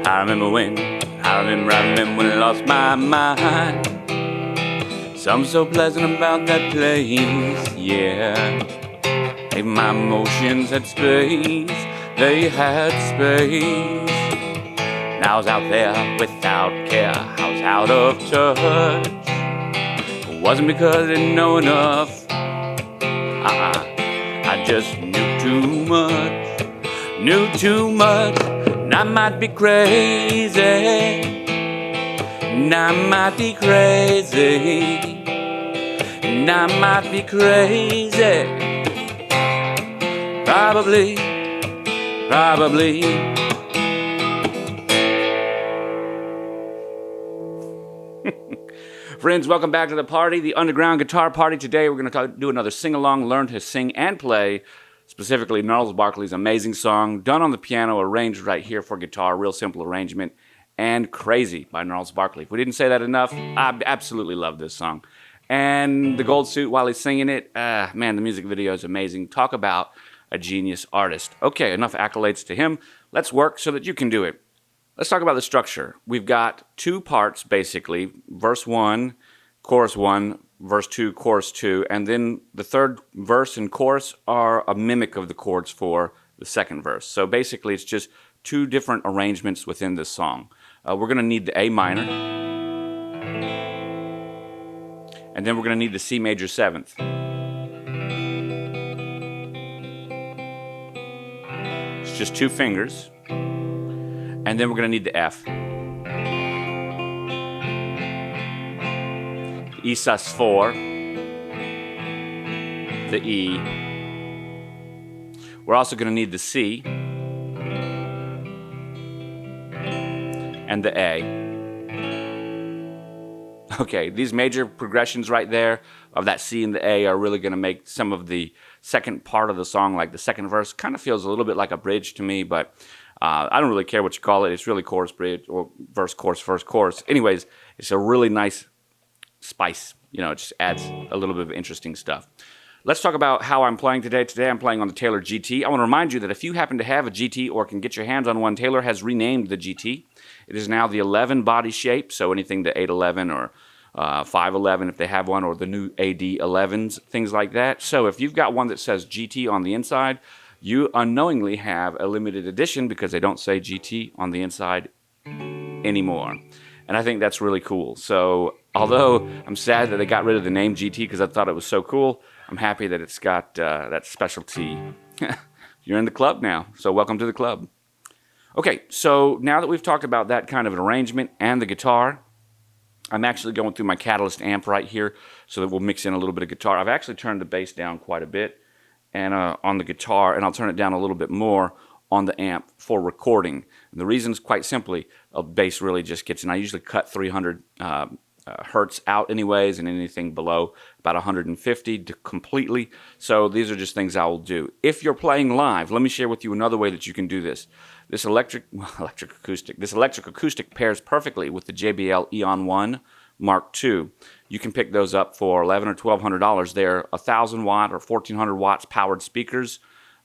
I remember when I lost my mind. Something so pleasant about that place, yeah. Hey, my emotions had space, they had space. And I was out there without care, I was out of touch. It wasn't because I didn't know enough, I just knew too much, and I might be crazy, and I might be crazy, and I might be crazy, probably. Friends, welcome back to the party, the Underground Guitar Party. Today we're going to do another sing-along, learn to sing and play, specifically Gnarles Barkley's amazing song, done on the piano, arranged right here for guitar, real simple arrangement, and Crazy by Gnarles Barkley. If we didn't say that enough, I absolutely love this song. And the gold suit while he's singing it, man, the music video is amazing. Talk about a genius artist. Okay, enough accolades to him. Let's work so that you can do it. Let's talk about the structure. We've got two parts, basically. Verse 1, chorus 1, verse 2, chorus 2, and then the third verse and chorus are a mimic of the chords for the second verse. So basically, it's just two different arrangements within this song. We're going to need the A minor, and then we're going to need the C major 7th. It's just two fingers. And then we're going to need the F. E sus4. The E. We're also going to need the C. And the A. Okay, these major progressions right there of that C and the A are really going to make some of the second part of the song, like the second verse, kind of feels a little bit like a bridge to me, but I don't really care what you call it. It's really chorus, bridge, or verse, chorus, first, chorus. Anyways, it's a really nice spice. You know, it just adds a little bit of interesting stuff. Let's talk about how I'm playing today. Today I'm playing on the Taylor GT. I want to remind you that if you happen to have a GT or can get your hands on one, Taylor has renamed the GT. It is now the 11 body shape, so anything to 811 or 511 if they have one, or the new AD11s, things like that. So if you've got one that says GT on the inside, you unknowingly have a limited edition because they don't say GT on the inside anymore. And I think that's really cool. So although I'm sad that they got rid of the name GT because I thought it was so cool, I'm happy that it's got that specialty. You're in the club now, so welcome to the club. Okay, so now that we've talked about that kind of an arrangement and the guitar, I'm actually going through my Catalyst amp right here so that we'll mix in a little bit of guitar. I've actually turned the bass down quite a bit and on the guitar, and I'll turn it down a little bit more on the amp for recording. And the reason is quite simply, a bass really just gets in. I usually cut 300 hertz out anyways, and anything below about 150 to completely. So these are just things I will do. If you're playing live, let me share with you another way that you can do this. This electric acoustic pairs perfectly with the JBL Eon 1 Mark II. You can pick those up for $1,100 or $1,200. They're 1,000 watt or 1,400 watts powered speakers,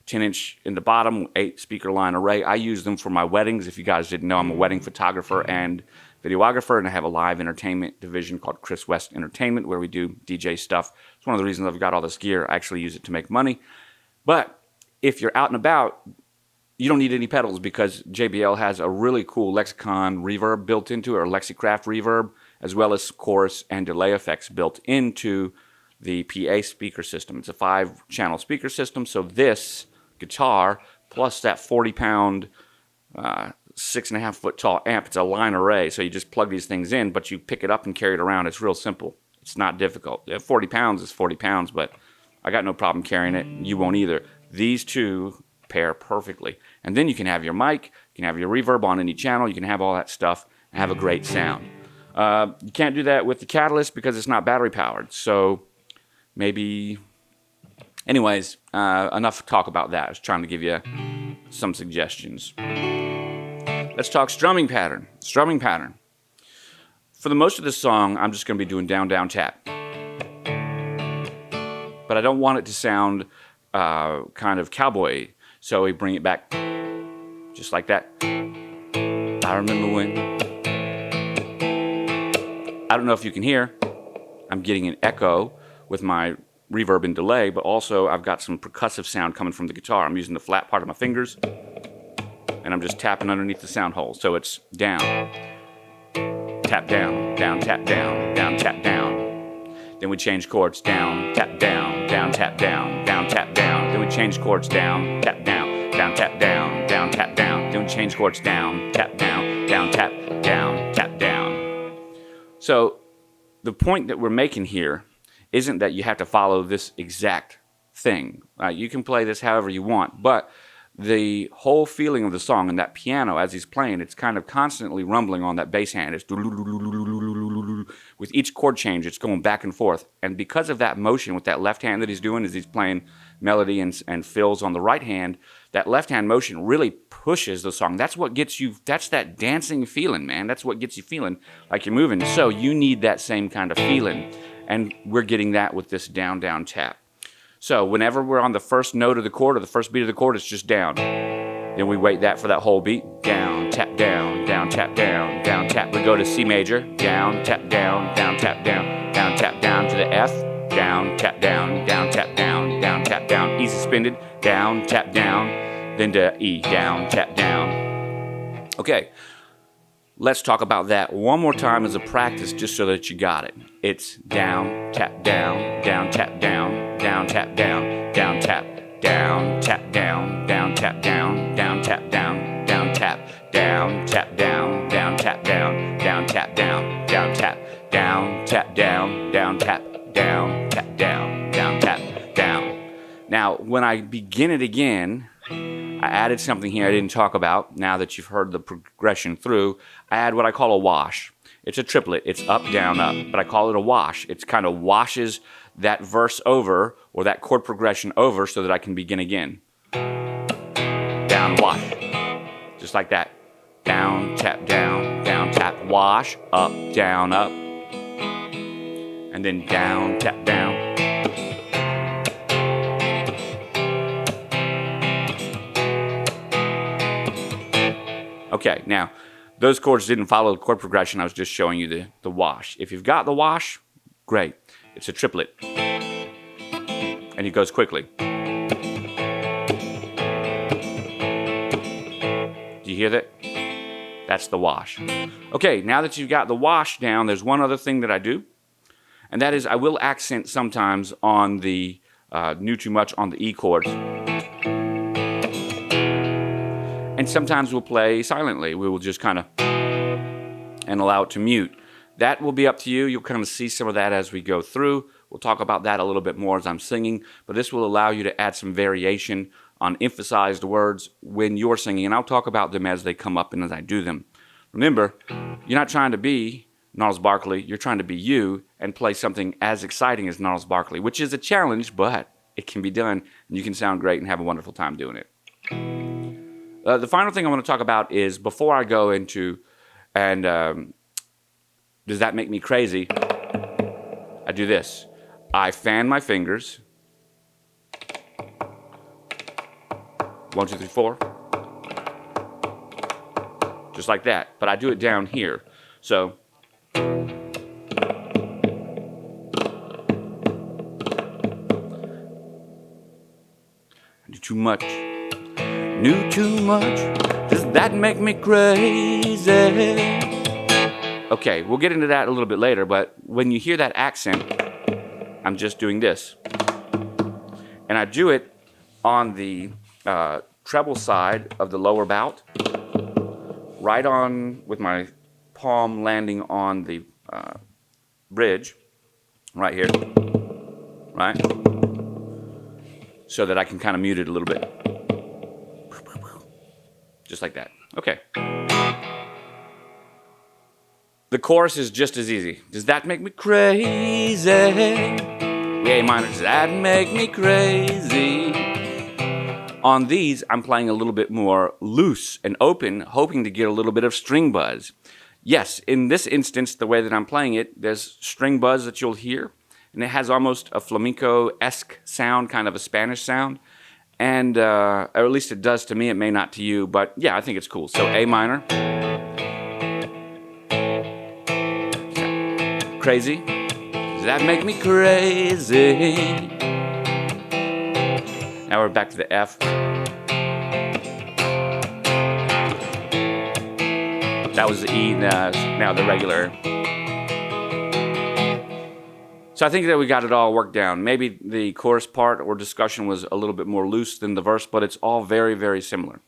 10-inch in the bottom, 8 speaker line array. I use them for my weddings. If you guys didn't know, I'm a wedding photographer and videographer, and I have a live entertainment division called Chris West Entertainment where we do DJ stuff. It's one of the reasons I've got all this gear. I actually use it to make money. But if you're out and about, you don't need any pedals because JBL has a really cool Lexicon reverb built into it, or Lexicraft reverb, as well as chorus and delay effects built into the PA speaker system. It's a 5-channel speaker system, so this guitar plus that 40-pound, 6.5-foot tall amp, it's a line array, so you just plug these things in, but you pick it up and carry it around. It's real simple. It's not difficult. 40 pounds is 40 pounds, but I got no problem carrying it. You won't either. These two pair perfectly. And then you can have your mic, you can have your reverb on any channel, you can have all that stuff and have a great sound. You can't do that with the Catalyst because it's not battery powered. So maybe, anyways, enough talk about that. I was trying to give you some suggestions. Let's talk strumming pattern. Strumming pattern. For the most of this song, I'm just going to be doing down, down, tap. But I don't want it to sound kind of cowboy, so we bring it back just like that. I remember when. I don't know if you can hear, I'm getting an echo with my reverb and delay, but also I've got some percussive sound coming from the guitar. I'm using the flat part of my fingers, and I'm just tapping underneath the sound hole. So it's down, tap down, down, tap down, down, tap down. Then we change chords, down, tap down, down, tap down, down, tap down. Then we change chords, down, tap down, down, tap down, down, tap down. Then we change chords, down, tap down, down, tap down, tap down. So the point that we're making here isn't that you have to follow this exact thing. You can play this however you want, but the whole feeling of the song and that piano as he's playing, it's kind of constantly rumbling on that bass hand. It's with each chord change, it's going back and forth. And because of that motion with that left hand that he's doing as he's playing melody and fills on the right hand, that left hand motion really pushes the song. That's what gets you, that's that dancing feeling, man. That's what gets you feeling like you're moving. So you need that same kind of feeling. And we're getting that with this down, down tap. So whenever we're on the first note of the chord or the first beat of the chord, it's just down. Then we wait that for that whole beat. Down, tap down, down, tap down, down, tap. We go to C major, down, tap down, down, tap down, down, tap down to the F, down, tap down, down, tap down, down, tap down. E suspended, down, tap down, then to E, down, tap down. Okay, let's talk about that one more time as a practice just so that you got it. It's down, tap down, down, tap down, down, tap down, down, tap, down, tap down, down, tap down, down, tap down, down, tap, down, tap down, down, tap down, down, tap down, down, tap, down, tap down, down, tap, down, tap down, down, tap, down. Now, when I begin it again, I added something here I didn't talk about. Now that you've heard the progression through, I add what I call a wash. It's a triplet. It's up, down, up. But I call it a wash. It kind of washes that verse over, or that chord progression over, so that I can begin again. Down, wash. Just like that. Down, tap, tap, wash, up, down, up. And then down, tap, down. Okay, now, those chords didn't follow the chord progression. I was just showing you the wash. If you've got the wash, great. It's a triplet. And it goes quickly. Do you hear that? That's the wash. Okay, now that you've got the wash down, there's one other thing that I do. And that is I will accent sometimes on the knew too much on the E chords. And sometimes we'll play silently. We will just kind of and allow it to mute. That will be up to you. You'll kind of see some of that as we go through. We'll talk about that a little bit more as I'm singing, but this will allow you to add some variation on emphasized words when you're singing, and I'll talk about them as they come up and as I do them. Remember, you're not trying to be Gnarles Barkley. You're trying to be you and play something as exciting as Gnarles Barkley, which is a challenge, but it can be done, and you can sound great and have a wonderful time doing it. The final thing I want to talk about is before I go into, and does that make me crazy? I do this. I fan my fingers. 1, 2, 3, 4. Just like that. But I do it down here. So. I do too much. Knew too much. Does that make me crazy? Okay, we'll get into that a little bit later, but when you hear that accent, I'm just doing this. And I do it on the treble side of the lower bout, right on with my palm landing on the bridge, right here, right? So that I can kind of mute it a little bit. Just like that. Okay. The chorus is just as easy. Does that make me crazy? The A minor, does that make me crazy? On these, I'm playing a little bit more loose and open, hoping to get a little bit of string buzz. Yes, in this instance, the way that I'm playing it, there's string buzz that you'll hear, and it has almost a flamenco-esque sound, kind of a Spanish sound. And, or at least it does to me, it may not to you, but yeah, I think it's cool. So A minor, crazy? Does that make me crazy? Now we're back to the F. That was the E, now the regular. So I think that we got it all worked down. Maybe the chorus part or discussion was a little bit more loose than the verse, but it's all very, very similar.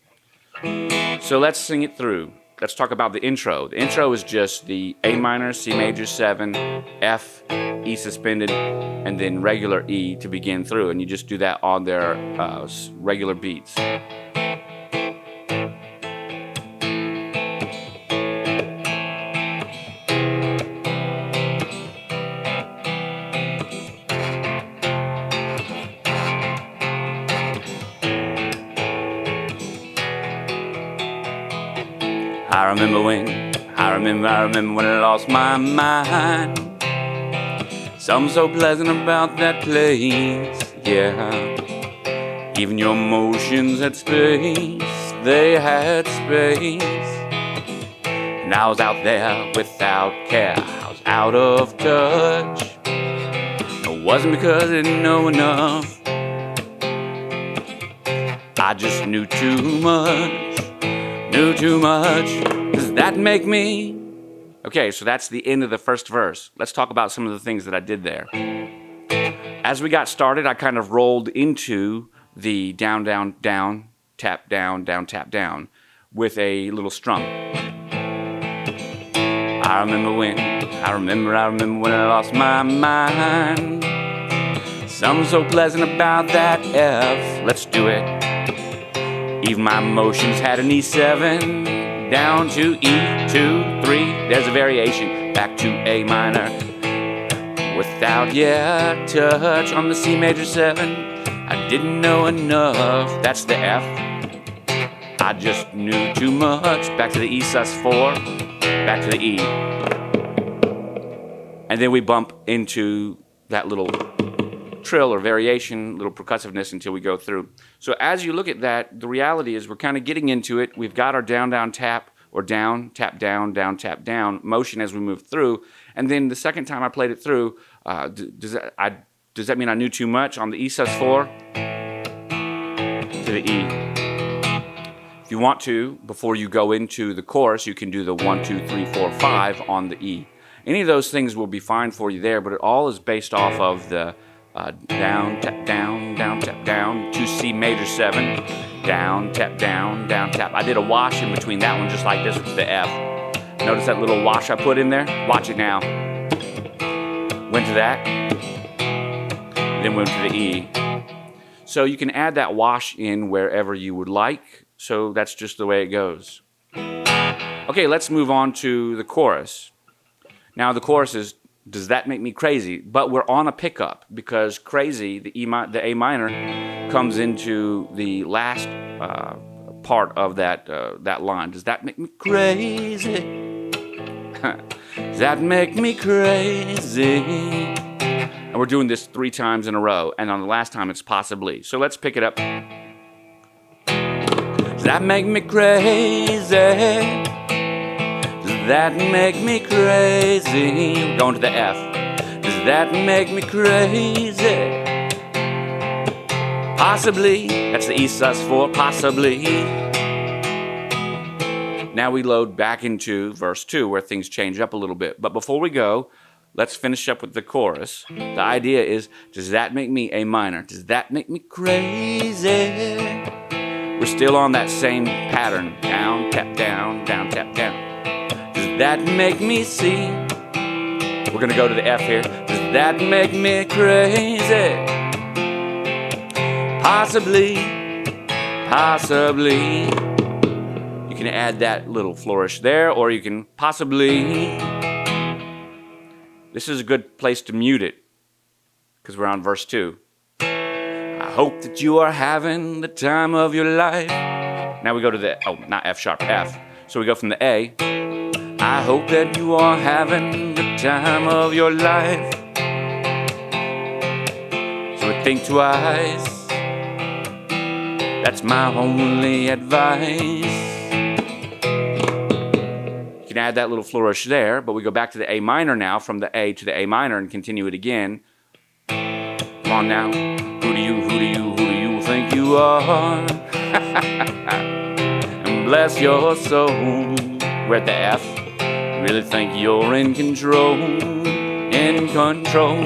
So let's sing it through. Let's talk about the intro. The intro is just the A minor, C major 7, F, E suspended, and then regular E to begin through. And you just do that on their regular beats. I remember when I lost my mind. Something so pleasant about that place, yeah. Even your emotions had space, they had space. And I was out there without care, I was out of touch. It wasn't because I didn't know enough, I just knew too much. Knew too much. Does that make me? Okay, so that's the end of the first verse. Let's talk about some of the things that I did there. As we got started, I kind of rolled into the down, down, down, tap, down, tap, down with a little strum. I remember when I lost my mind. Something so pleasant about that F. Let's do it. Even my emotions had an E7, down to E2, 3, there's a variation, back to A minor. Without, touch on the C major 7, I didn't know enough, that's the F. I just knew too much, back to the E sus4, back to the E. And then we bump into that little trill or variation, little percussiveness until we go through. So as you look at that, the reality is we're kind of getting into it. We've got our down, down, tap, or down, tap, down, tap, down motion as we move through. And then the second time I played it through, does that mean I knew too much on the E sus4 to the E? If you want to, before you go into the chorus, you can do the 1, 2, 3, 4, 5 on the E. Any of those things will be fine for you there, but it all is based off of the down, tap, down, to C major 7, down, tap, tap. I did a wash in between that one just like this with the F. Notice that little wash I put in there? Watch it now. Went to that, then went to the E. So you can add that wash in wherever you would like, so that's just the way it goes. Okay, let's move on to the chorus. Now the chorus is, does that make me crazy? But we're on a pickup because crazy, the A minor, comes into the last part of that line. Does that make me crazy? Does that make me crazy? And we're doing this 3 times in a row, and on the last time it's possibly. So let's pick it up. Does that make me crazy? Does that make me crazy? We're going to the F. Does that make me crazy? Possibly. That's the E sus4, possibly. Now we load back into verse 2 where things change up a little bit. But before we go, let's finish up with the chorus. The idea is, does that make me A minor? Does that make me crazy? We're still on that same pattern. Down, tap, down, tap, down. Does that make me see? We're gonna go to the F here. Does that make me crazy? Possibly, possibly. You can add that little flourish there, or you can possibly. This is a good place to mute it, because we're on verse 2. I hope that you are having the time of your life. Now we go to the, not F sharp, F. So we go from the A. I hope that you are having the time of your life. So think twice. That's my only advice. You can add that little flourish there, but we go back to the A minor now, from the A to the A minor, and continue it again. Come on now. Who do you think you are? And bless your soul. We're at the F. Really think you're in control. In control.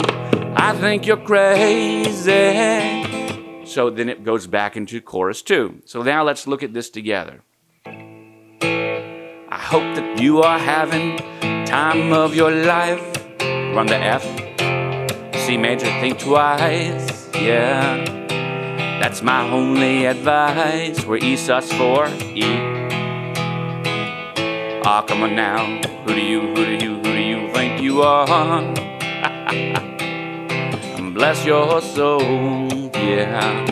I think you're crazy. So then it goes back into chorus 2. So now let's look at this together. I hope that you are having time of your life. We're on the F. C major, think twice. Yeah. That's my only advice. We're E sus4, E. Ah, come on now. Who do you think you are? Bless your soul, yeah.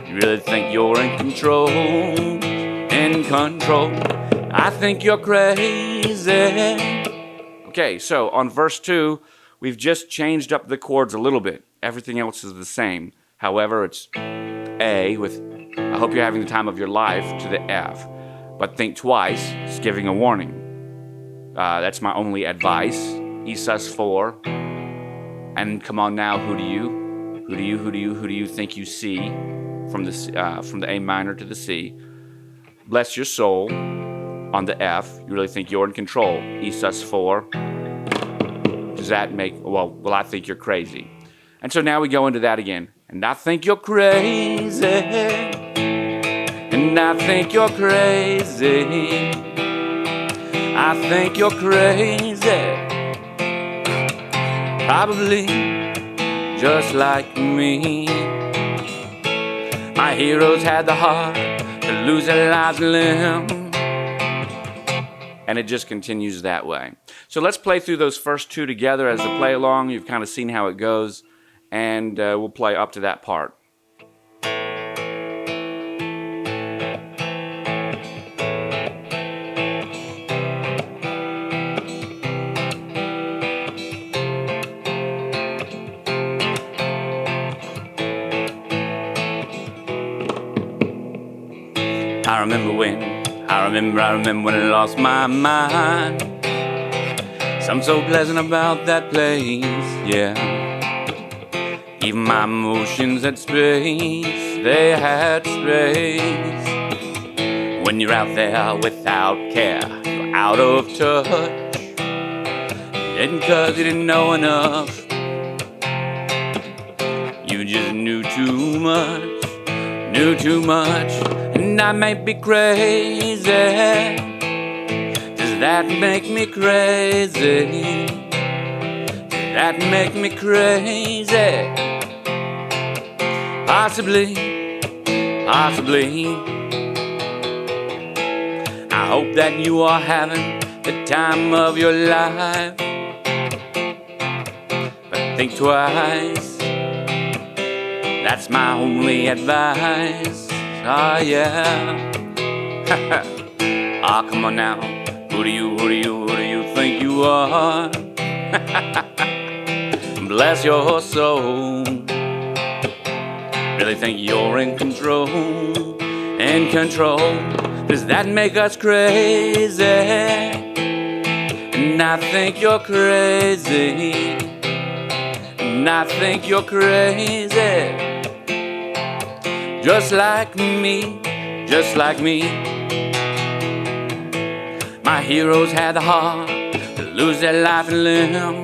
You really think you're in control? In control. I think you're crazy. Okay, so on verse 2, we've just changed up the chords a little bit. Everything else is the same. However, it's A with I hope you're having the time of your life to the F. But think twice, it's giving a warning. That's my only advice. E sus4. And come on now, who do you think you see from the A minor to the C? Bless your soul on the F. You really think you're in control. E sus4. Does that make, well, I think you're crazy. And so now we go into that again. And I think you're crazy. And I think you're crazy. I think you're crazy. Probably just like me. My heroes had the heart to lose their lives and limb. And it just continues that way. So let's play through those first 2 together as a play along. You've kind of seen how it goes. And we'll play up to that part. I remember when I lost my mind. Something so pleasant about that place, yeah. Even my emotions had space, they had space. When you're out there without care, you're out of touch. And 'cause you didn't know enough, you just knew too much, And I may be crazy. Does that make me crazy? Does that make me crazy? Possibly. I hope that you are having the time of your life. But think twice. That's my only advice. Ah, yeah. Ah, come on now. Who do you think you are? Bless your soul. Really think you're in control? In control. Does that make us crazy? And I think you're crazy. And I think you're crazy. Just like me. My heroes had the heart to lose their life and limb.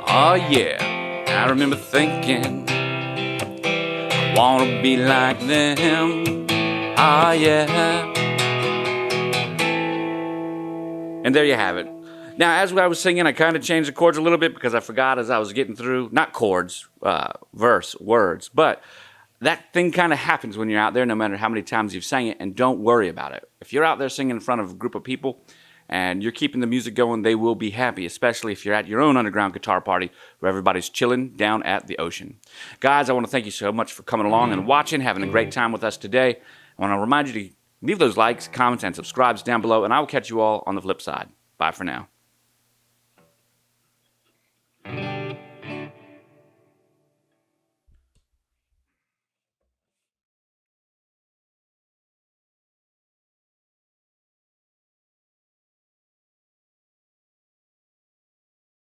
Oh yeah, I remember thinking, I wanna be like them. Oh yeah. And there you have it. Now, as I was singing, I kind of changed the chords a little bit because I forgot as I was getting through, not chords, verse, words, but that thing kind of happens when you're out there, no matter how many times you've sang it, and don't worry about it. If you're out there singing in front of a group of people and you're keeping the music going, they will be happy, especially if you're at your own underground guitar party where everybody's chilling down at the ocean. Guys, I want to thank you so much for coming along and watching, having a great time with us today. I want to remind you to leave those likes, comments, and subscribes down below, and I will catch you all on the flip side. Bye for now.